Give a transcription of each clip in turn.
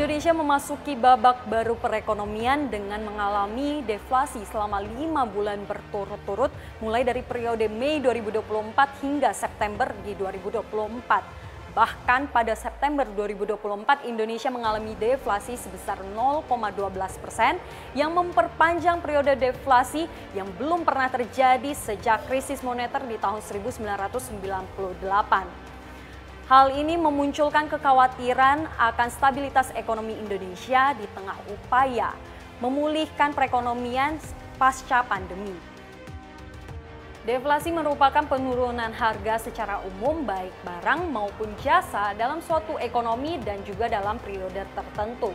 Indonesia memasuki babak baru perekonomian dengan mengalami deflasi selama 5 bulan berturut-turut mulai dari periode Mei 2024 hingga September di 2024. Bahkan pada September 2024 Indonesia mengalami deflasi sebesar 0,12% yang memperpanjang periode deflasi yang belum pernah terjadi sejak krisis moneter di tahun 1998. Hal ini memunculkan kekhawatiran akan stabilitas ekonomi Indonesia di tengah upaya memulihkan perekonomian pasca pandemi. Deflasi merupakan penurunan harga secara umum baik barang maupun jasa dalam suatu ekonomi dan juga dalam periode tertentu.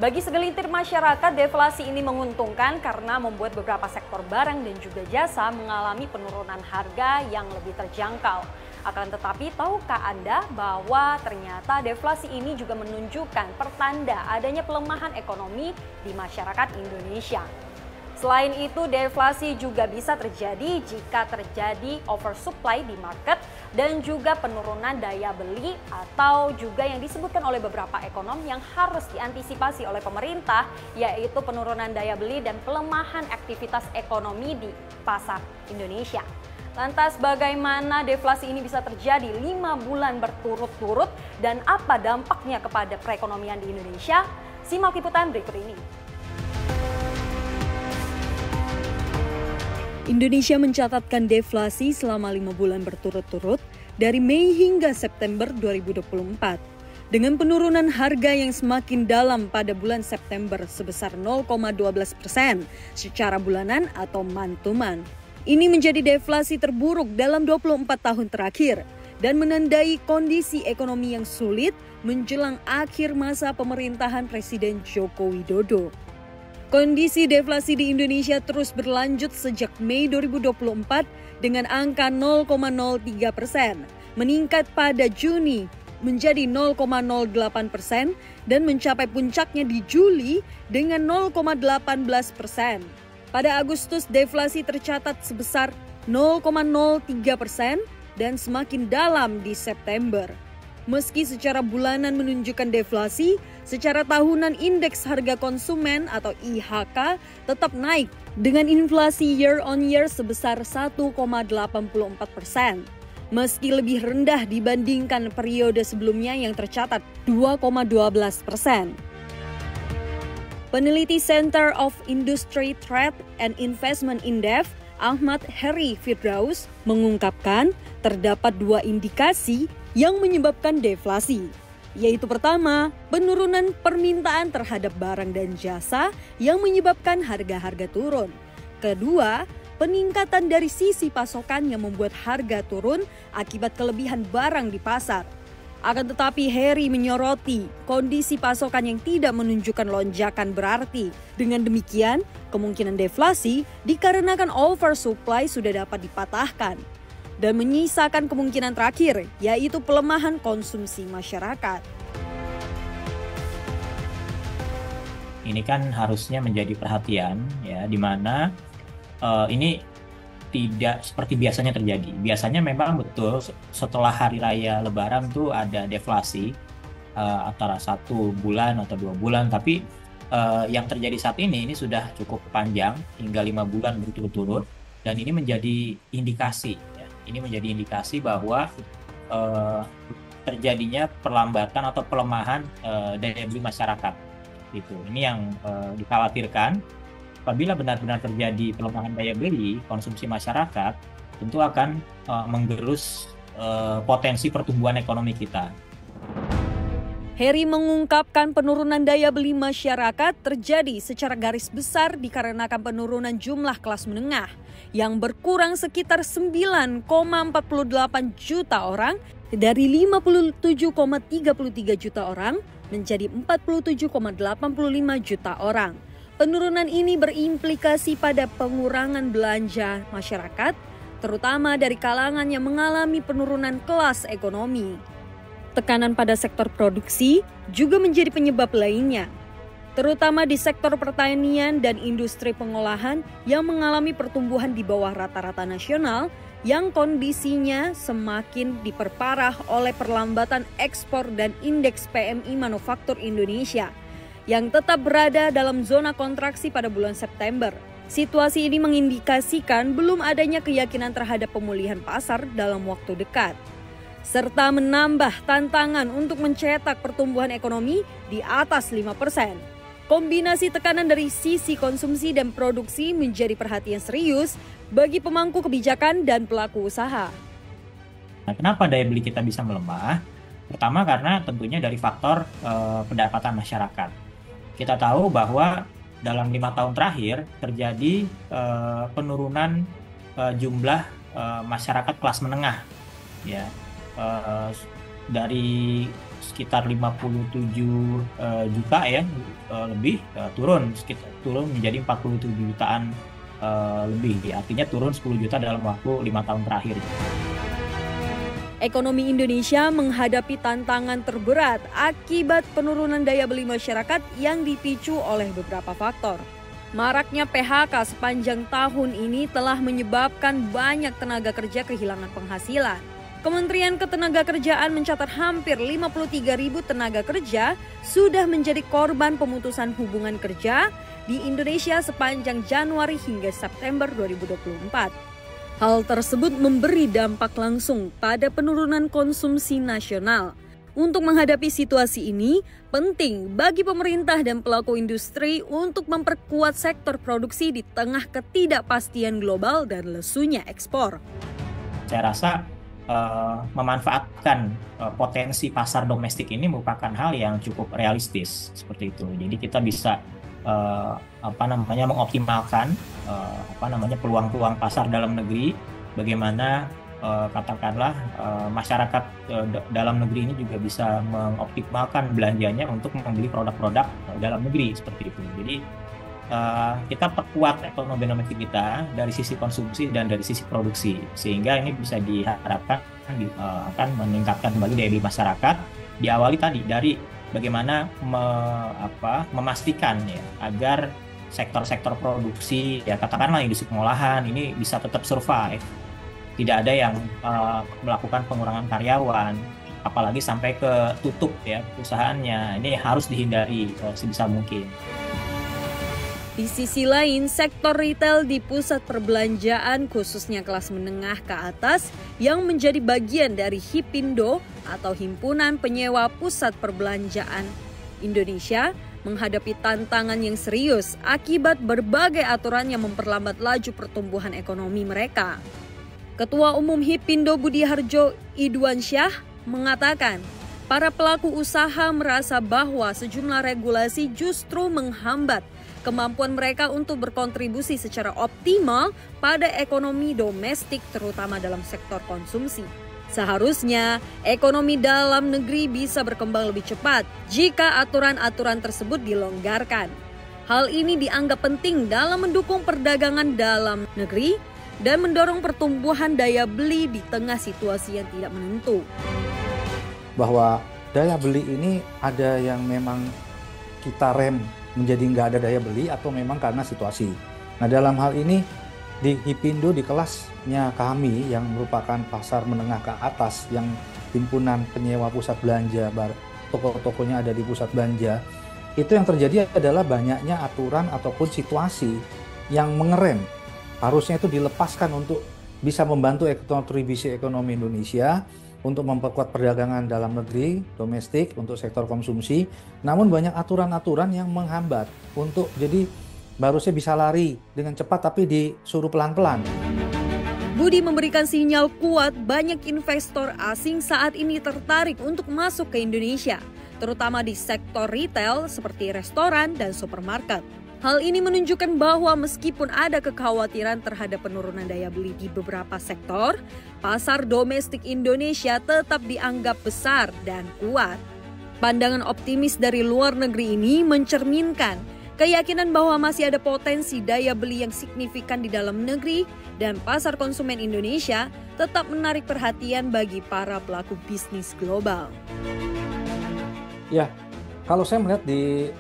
Bagi segelintir masyarakat, deflasi ini menguntungkan karena membuat beberapa sektor barang dan juga jasa mengalami penurunan harga yang lebih terjangkau. Akan tetapi, tahukah Anda bahwa ternyata deflasi ini juga menunjukkan pertanda adanya pelemahan ekonomi di masyarakat Indonesia. Selain itu, deflasi juga bisa terjadi jika terjadi oversupply di market dan juga penurunan daya beli atau juga yang disebutkan oleh beberapa ekonom yang harus diantisipasi oleh pemerintah, yaitu penurunan daya beli dan pelemahan aktivitas ekonomi di pasar Indonesia. Lantas bagaimana deflasi ini bisa terjadi 5 bulan berturut-turut dan apa dampaknya kepada perekonomian di Indonesia? Simak liputan berikut ini. Indonesia mencatatkan deflasi selama 5 bulan berturut-turut dari Mei hingga September 2024. Dengan penurunan harga yang semakin dalam pada bulan September sebesar 0,12% secara bulanan atau month to month. Ini menjadi deflasi terburuk dalam 24 tahun terakhir dan menandai kondisi ekonomi yang sulit menjelang akhir masa pemerintahan Presiden Joko Widodo. Kondisi deflasi di Indonesia terus berlanjut sejak Mei 2024 dengan angka 0,03%, meningkat pada Juni menjadi 0,08% dan mencapai puncaknya di Juli dengan 0,18%. Pada Agustus, deflasi tercatat sebesar 0,03% dan semakin dalam di September. Meski secara bulanan menunjukkan deflasi, secara tahunan indeks harga konsumen atau IHK tetap naik dengan inflasi year on year sebesar 1,84%. Meski lebih rendah dibandingkan periode sebelumnya yang tercatat 2,12%. Peneliti Center of Industry Trade and Investment Index, Ahmad Heri Firdaus, mengungkapkan terdapat 2 indikasi yang menyebabkan deflasi, yaitu pertama, penurunan permintaan terhadap barang dan jasa yang menyebabkan harga-harga turun. Kedua, peningkatan dari sisi pasokan yang membuat harga turun akibat kelebihan barang di pasar. Akan tetapi Heri menyoroti kondisi pasokan yang tidak menunjukkan lonjakan berarti. Dengan demikian, kemungkinan deflasi dikarenakan oversupply sudah dapat dipatahkan. Dan menyisakan kemungkinan terakhir, yaitu pelemahan konsumsi masyarakat. Ini kan harusnya menjadi perhatian, ya, di mana ini tidak seperti biasanya terjadi. Biasanya memang betul setelah hari raya Lebaran tuh ada deflasi antara 1 bulan atau 2 bulan. Tapi yang terjadi saat ini sudah cukup panjang hingga 5 bulan berturut-turut, dan ini menjadi indikasi. Ya, ini menjadi indikasi bahwa terjadinya perlambatan atau pelemahan daya beli masyarakat. Gitu. Ini yang dikhawatirkan. Apabila benar-benar terjadi pelemahan daya beli konsumsi masyarakat, tentu akan menggerus potensi pertumbuhan ekonomi kita. Heri mengungkapkan penurunan daya beli masyarakat terjadi secara garis besar dikarenakan penurunan jumlah kelas menengah yang berkurang sekitar 9,48 juta orang dari 57,33 juta orang menjadi 47,85 juta orang. Penurunan ini berimplikasi pada pengurangan belanja masyarakat, terutama dari kalangan yang mengalami penurunan kelas ekonomi. Tekanan pada sektor produksi juga menjadi penyebab lainnya, terutama di sektor pertanian dan industri pengolahan yang mengalami pertumbuhan di bawah rata-rata nasional yang kondisinya semakin diperparah oleh perlambatan ekspor dan indeks PMI manufaktur Indonesia yang tetap berada dalam zona kontraksi pada bulan September. Situasi ini mengindikasikan belum adanya keyakinan terhadap pemulihan pasar dalam waktu dekat, serta menambah tantangan untuk mencetak pertumbuhan ekonomi di atas 5%. Kombinasi tekanan dari sisi konsumsi dan produksi menjadi perhatian serius bagi pemangku kebijakan dan pelaku usaha. Nah, kenapa daya beli kita bisa melemah? Pertama karena tentunya dari faktor pendapatan masyarakat. Kita tahu bahwa dalam 5 tahun terakhir terjadi penurunan jumlah masyarakat kelas menengah, ya, dari sekitar 57 juta ya lebih turun menjadi 47 jutaan lebih, artinya turun 10 juta dalam waktu 5 tahun terakhir. Ekonomi Indonesia menghadapi tantangan terberat akibat penurunan daya beli masyarakat yang dipicu oleh beberapa faktor. Maraknya PHK sepanjang tahun ini telah menyebabkan banyak tenaga kerja kehilangan penghasilan. Kementerian Ketenagakerjaan mencatat hampir 53.000 tenaga kerja sudah menjadi korban pemutusan hubungan kerja di Indonesia sepanjang Januari hingga September 2024. Hal tersebut memberi dampak langsung pada penurunan konsumsi nasional. Untuk menghadapi situasi ini, penting bagi pemerintah dan pelaku industri untuk memperkuat sektor produksi di tengah ketidakpastian global dan lesunya ekspor. Saya rasa memanfaatkan potensi pasar domestik ini merupakan hal yang cukup realistis seperti itu. Jadi kita bisa mengoptimalkan peluang-peluang pasar dalam negeri, bagaimana katakanlah masyarakat dalam negeri ini juga bisa mengoptimalkan belanjanya untuk membeli produk-produk dalam negeri seperti itu. Jadi kita perkuat ekonomi domestik kita dari sisi konsumsi dan dari sisi produksi, sehingga ini bisa diharapkan akan meningkatkan kembali daya beli masyarakat. Diawali tadi dari bagaimana memastikan ya agar sektor-sektor produksi, ya katakanlah industri pengolahan ini bisa tetap survive, tidak ada yang melakukan pengurangan karyawan, apalagi sampai ke tutup ya perusahaannya. Ini harus dihindari sebisa mungkin. Di sisi lain, sektor retail di pusat perbelanjaan khususnya kelas menengah ke atas yang menjadi bagian dari HIPindo atau Himpunan Penyewa Pusat Perbelanjaan Indonesia menghadapi tantangan yang serius akibat berbagai aturan yang memperlambat laju pertumbuhan ekonomi mereka. Ketua Umum HIPindo Budiharjo Idwansyah mengatakan, para pelaku usaha merasa bahwa sejumlah regulasi justru menghambat kemampuan mereka untuk berkontribusi secara optimal pada ekonomi domestik terutama dalam sektor konsumsi. Seharusnya ekonomi dalam negeri bisa berkembang lebih cepat jika aturan-aturan tersebut dilonggarkan. Hal ini dianggap penting dalam mendukung perdagangan dalam negeri dan mendorong pertumbuhan daya beli di tengah situasi yang tidak menentu. Bahwa daya beli ini ada yang memang kita rem menjadi nggak ada daya beli atau memang karena situasi. Nah dalam hal ini di HIPindo di kelasnya kami yang merupakan pasar menengah ke atas yang himpunan penyewa pusat belanja, toko-tokonya ada di pusat belanja, itu yang terjadi adalah banyaknya aturan ataupun situasi yang mengerem. Harusnya itu dilepaskan untuk bisa membantu kontribusi ekonomi Indonesia, untuk memperkuat perdagangan dalam negeri, domestik, untuk sektor konsumsi. Namun banyak aturan-aturan yang menghambat untuk jadi harusnya bisa lari dengan cepat tapi disuruh pelan-pelan. Budi memberikan sinyal kuat banyak investor asing saat ini tertarik untuk masuk ke Indonesia, terutama di sektor retail seperti restoran dan supermarket. Hal ini menunjukkan bahwa meskipun ada kekhawatiran terhadap penurunan daya beli di beberapa sektor, pasar domestik Indonesia tetap dianggap besar dan kuat. Pandangan optimis dari luar negeri ini mencerminkan keyakinan bahwa masih ada potensi daya beli yang signifikan di dalam negeri dan pasar konsumen Indonesia tetap menarik perhatian bagi para pelaku bisnis global. Ya, kalau saya melihat di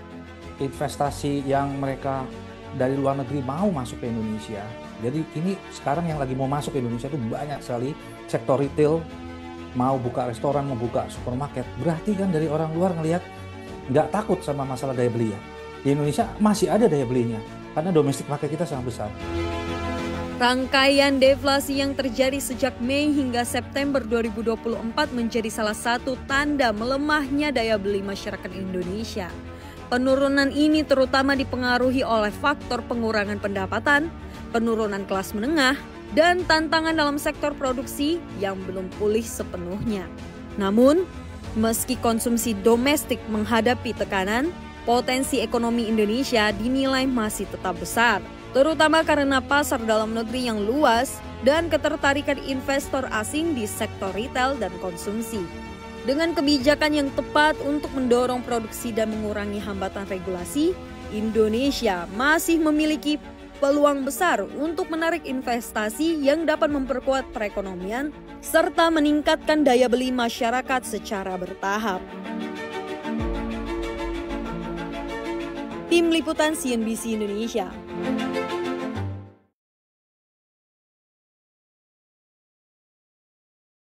investasi yang mereka dari luar negeri mau masuk ke Indonesia, Jadi ini sekarang yang lagi mau masuk ke Indonesia itu banyak sekali sektor retail, mau buka restoran, mau buka supermarket. Berarti kan dari orang luar ngelihat nggak takut sama masalah daya beli ya. Di Indonesia masih ada daya belinya karena domestik market kita sangat besar. Rangkaian deflasi yang terjadi sejak Mei hingga September 2024 menjadi salah satu tanda melemahnya daya beli masyarakat Indonesia. Penurunan ini terutama dipengaruhi oleh faktor pengurangan pendapatan, penurunan kelas menengah, dan tantangan dalam sektor produksi yang belum pulih sepenuhnya. Namun, meski konsumsi domestik menghadapi tekanan, potensi ekonomi Indonesia dinilai masih tetap besar, terutama karena pasar dalam negeri yang luas dan ketertarikan investor asing di sektor retail dan konsumsi. Dengan kebijakan yang tepat untuk mendorong produksi dan mengurangi hambatan regulasi, Indonesia masih memiliki peluang besar untuk menarik investasi yang dapat memperkuat perekonomian serta meningkatkan daya beli masyarakat secara bertahap. Tim Liputan CNBC Indonesia.